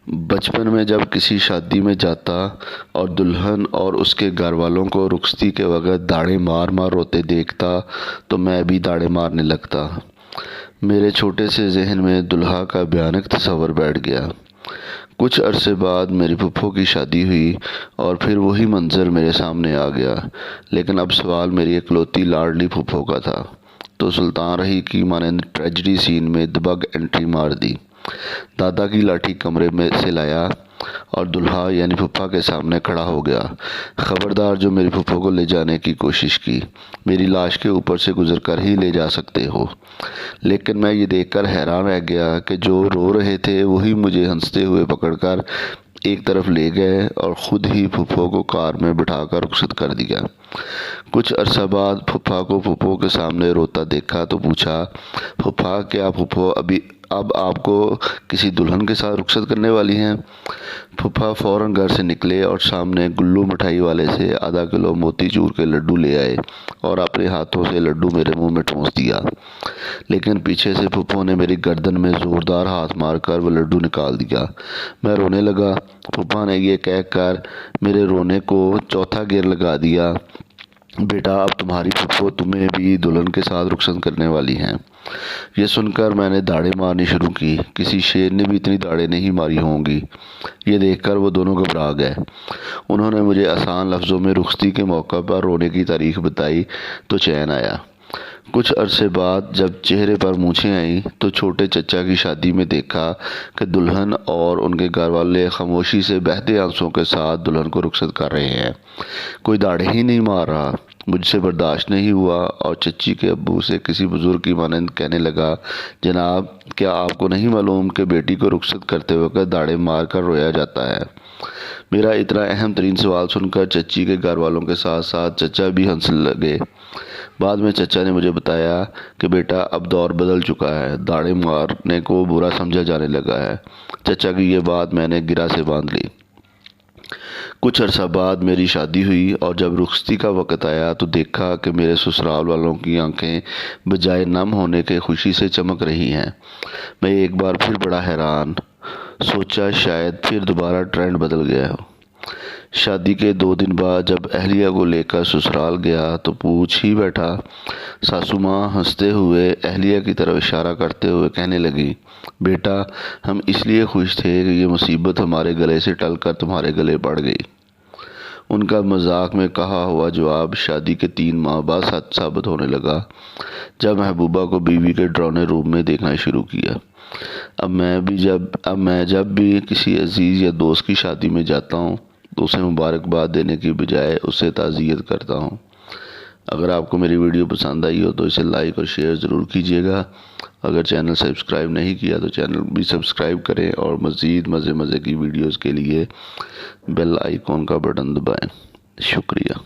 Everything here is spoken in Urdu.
بچپن میں جب کسی شادی میں جاتا اور دلہن اور اس کے گھر والوں کو رخصتی کے وقت داڑیں مار مار روتے دیکھتا تو میں بھی داڑیں مارنے لگتا۔ میرے چھوٹے سے ذہن میں دلہا کا بھیانک تصور بیٹھ گیا۔ کچھ عرصے بعد میری پھپھو کی شادی ہوئی اور پھر وہی منظر میرے سامنے آ گیا، لیکن اب سوال میری اکلوتی لاڈلی پھپھو کا تھا۔ تو سلطان رہی کی مانند ٹریجڈی سین میں دبنگ انٹری مار دی۔ دادا کی لاٹھی کمرے میں سے لایا اور دلہا یعنی پھپھا کے سامنے کھڑا ہو گیا۔ خبردار جو میری پھپھو کو لے جانے کی کوشش کی، میری لاش کے اوپر سے گزر کر ہی لے جا سکتے ہو۔ لیکن میں یہ دیکھ کر حیران رہ گیا کہ جو رو رہے تھے وہی مجھے ہنستے ہوئے پکڑ کر ایک طرف لے گئے اور خود ہی پھپھو کو کار میں بٹھا کر رخصت کر دیا۔ کچھ عرصہ بعد پھپھا کو پھپھو کے سامنے روتا دیکھا تو پوچھا، پھپھا کیا پھپھو اب آپ کو کسی دلہن کے ساتھ رخصت کرنے والی ہیں؟ پھپھا فوراً گھر سے نکلے اور سامنے گلو مٹھائی والے سے آدھا کلو موتی چور کے لڈو لے آئے اور اپنے ہاتھوں سے لڈو میرے منہ میں ٹھونس دیا۔ لیکن پیچھے سے پھپھو نے میری گردن میں زوردار ہاتھ مار کر وہ لڈو نکال دیا۔ میں رونے لگا۔ پھپھا نے یہ کہہ کر میرے رونے کو چوتھا گیئر لگا دیا، بیٹا اب تمہاری پھپھو تمہیں بھی دلہن کے ساتھ رخصت کرنے والی ہیں۔ یہ سن کر میں نے داڑیں مارنی شروع کی۔ کسی شیر نے بھی اتنی داڑیں نہیں ماری ہوں گی۔ یہ دیکھ کر وہ دونوں گھبرا گئے۔ انہوں نے مجھے آسان لفظوں میں رخصتی کے موقع پر رونے کی تاریخ بتائی تو چین آیا۔ کچھ عرصے بعد جب چہرے پر مونچھیں آئیں تو چھوٹے چچا کی شادی میں دیکھا کہ دلہن اور ان کے گھر والے خاموشی سے بہتے آنسوؤں کے ساتھ دلہن کو رخصت کر رہے ہیں۔ کوئی داڑیں ہی نہیں مار رہا۔ مجھ سے برداشت نہیں ہوا اور چچی کے ابو سے کسی بزرگ کی مانند کہنے لگا، جناب کیا آپ کو نہیں معلوم کہ بیٹی کو رخصت کرتے وقت داڑیں مار کر رویا جاتا ہے؟ میرا اتنا اہم ترین سوال سن کر چچی کے گھر والوں کے ساتھ ساتھ چچا بھی ہنسنے لگے۔ بعد میں چچا نے مجھے بتایا کہ بیٹا اب دور بدل چکا ہے، داڑیں مارنے کو برا سمجھا جانے لگا ہے۔ چچا کی یہ بات میں نے گرہ سے باندھ لی۔ کچھ عرصہ بعد میری شادی ہوئی اور جب رخصتی کا وقت آیا تو دیکھا کہ میرے سسرال والوں کی آنکھیں بجائے نم ہونے کے خوشی سے چمک رہی ہیں۔ میں ایک بار پھر بڑا حیران، سوچا شاید پھر دوبارہ ٹرینڈ بدل گیا ہو۔ شادی کے 2 دن بعد جب اہلیہ کو لے کر سسرال گیا تو پوچھ ہی بیٹھا۔ ساسو ماں ہنستے ہوئے اہلیہ کی طرف اشارہ کرتے ہوئے کہنے لگی، بیٹا ہم اس لیے خوش تھے کہ یہ مصیبت ہمارے گلے سے ٹل کر تمہارے گلے پڑ گئی۔ ان کا مذاق میں کہا ہوا جواب شادی کے 3 ماہ بعد سچ ثابت ہونے لگا، جب محبوبہ کو بیوی کے ڈراؤنے روپ میں دیکھنا شروع کیا۔ اب میں جب بھی کسی عزیز یا دوست کی شادی میں جاتا ہوں تو اسے مبارکباد دینے کی بجائے اسے تعزیت کرتا ہوں۔ اگر آپ کو میری ویڈیو پسند آئی ہو تو اسے لائک اور شیئر ضرور کیجیے گا۔ اگر چینل سبسکرائب نہیں کیا تو چینل بھی سبسکرائب کریں اور مزید مزے کی ویڈیوز کے لیے بیل آئیکن کا بٹن دبائیں۔ شکریہ۔